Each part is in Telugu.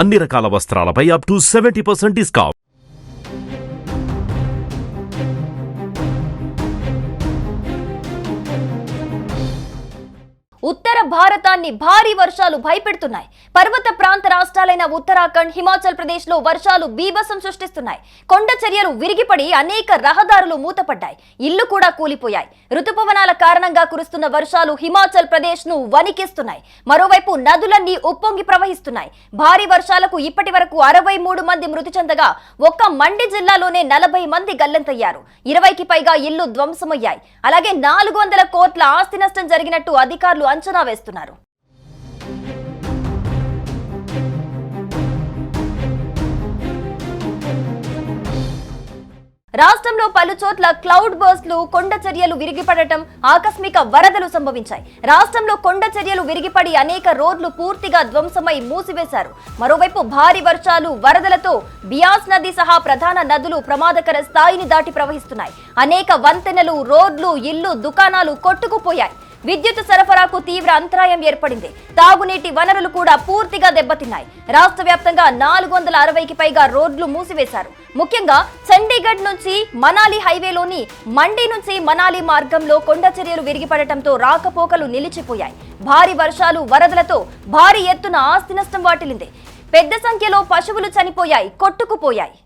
అన్ని రకాల వస్త్రాలపై అప్ టు 70% డిస్కౌంట్. ఉత్తర భారతాన్ని భారీ వర్షాలు భయపెడుతున్నాయి. పర్వత ప్రాంత రాష్ట్రాలైన ఉత్తరాఖండ్, హిమాచల్ ప్రదేశ్ లో వర్షాలు బీభత్సం సృష్టిస్తున్నాయి. కొండ చర్యలు విరిగిపడి అనేక రహదారులు మూతపడ్డాయి. ఇళ్లు కూడా కూలిపోయాయి. రుతుపవనాల కారణంగా కురుస్తున్న వర్షాలు హిమాచల్ ప్రదేశ్ ను వణికిస్తున్నాయి. మరోవైపు నదులన్నీ ఉప్పొంగి ప్రవహిస్తున్నాయి. భారీ వర్షాలకు ఇప్పటి వరకు 63 మంది మృతి చెందగా ఒక్క మండి జిల్లాలోనే 40 మంది గల్లంతయ్యారు. 20కి పైగా ఇళ్లు ధ్వంసమయ్యాయి. అలాగే 400 కోట్ల ఆస్తి నష్టం జరిగినట్టు అధికారులు అంచనా వేస్తున్నారు. రాష్ట్రంలో పలు చోట్ల క్లౌడ్ బర్స్ట్లు, కొండ చర్యలు విరిగిపడటం, ఆకస్మిక వరదలు సంభవించాయి. రాష్ట్రంలో కొండ చర్యలు విరిగిపడి అనేక రోడ్లు పూర్తిగా ధ్వంసమై మూసివేశారు. మరోవైపు భారీ వర్షాలు, వరదలతో బియాస్ నది సహా ప్రధాన నదులు ప్రమాదకర స్థాయిని దాటి ప్రవహిస్తున్నాయి. అనేక వంతెనలు, రోడ్లు, ఇళ్లు, దుకాణాలు కొట్టుకుపోయాయి. విద్యుత్ సరఫరాకు తీవ్ర అంతరాయం ఏర్పడింది. తాగునీటి వనరులు కూడా పూర్తిగా దెబ్బతిన్నాయి. రాష్ట్ర వ్యాప్తంగా 460కి పైగా రోడ్లు మూసివేశారు. ముఖ్యంగా చండీగఢ్ నుంచి మనాలి హైవేలోని మండి నుంచి మనాలి మార్గంలో కొండ చర్యలు విరిగిపడటంతో రాకపోకలు నిలిచిపోయాయి. భారీ వర్షాలు, వరదలతో భారీ ఎత్తున ఆస్తి నష్టం వాటిల్లింది. పెద్ద సంఖ్యలో పశువులు చనిపోయాయి, కొట్టుకుపోయాయి.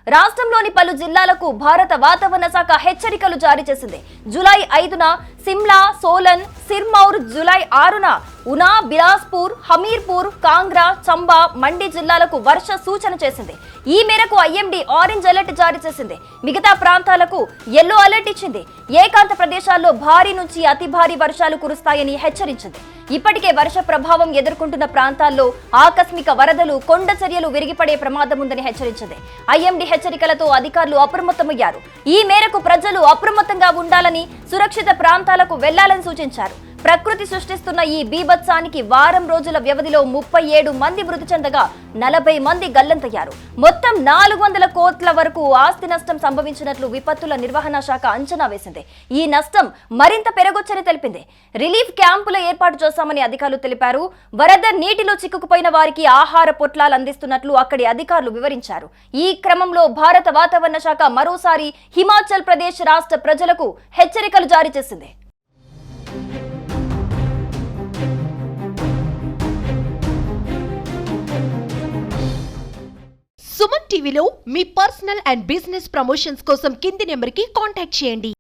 రాష్ట్రంలోని పలు జిల్లాలకు భారత వాతావరణ శాఖ హెచ్చరికలు జారీ చేసింది. జూలై 5న సిమ్లా, సోలన్, సిర్మౌర్, జూలై 6న ఉనా, బిలాస్పూర్, హమీర్పూర్, కాంగ్రా, చంబా, మండి జిల్లాలకు వర్ష సూచన చేసింది. ఈ మేరకు ఐఎండీ ఆరెంజ్ అలర్ట్ జారీ చేసింది. మిగతా ప్రాంతాలకు ఎల్లో అలర్ట్ ఇచ్చింది. ఏకాంత ప్రదేశాల్లో భారీ నుంచి అతి భారీ వర్షాలు కురుస్తాయని హెచ్చరించింది. ఇప్పటికే వర్ష ప్రభావం ఎదుర్కొంటున్న ప్రాంతాల్లో ఆకస్మిక వరదలు, కొండ చర్యలు విరిగిపడే ప్రమాదం ఉందని హెచ్చరించింది. ఐఎండీ హెచ్చరికలతో అధికారులు అప్రమత్తమయ్యారు. ఈ మేరకు ప్రజలు అప్రమత్తంగా ఉండాలని, సురక్షిత ప్రాంతాలకు వెళ్లాలని సూచించారు. ప్రకృతి సృష్టిస్తున్న ఈ బీభత్సానికి వారం రోజుల వ్యవధిలో 37 మంది మృతి చెందగా 40 మంది గల్లంతయ్యారు. మొత్తం 400 కోట్ల వరకు ఆస్తి నష్టం సంభవించినట్లు విపత్తుల నిర్వహణ శాఖ అంచనా వేసింది. ఈ నష్టం మరింత పెరగొచ్చని తెలిపింది. రిలీఫ్ క్యాంపుల ఏర్పాటు చేశామని అధికారులు తెలిపారు. వరద నీటిలో చిక్కుకుపోయిన వారికి ఆహార పొట్లాలు అందిస్తున్నట్లు అక్కడి అధికారులు వివరించారు. ఈ క్రమంలో భారత వాతావరణ శాఖ మరోసారి హిమాచల్ ప్రదేశ్ రాష్ట్ర ప్రజలకు హెచ్చరికలు జారీ చేసింది. సుమన్ టీవీలో మీ పర్సనల్ అండ్ బిజినెస్ ప్రమోషన్స్ కోసం కింది నెంబర్కి కాంటాక్ట్ చేయండి.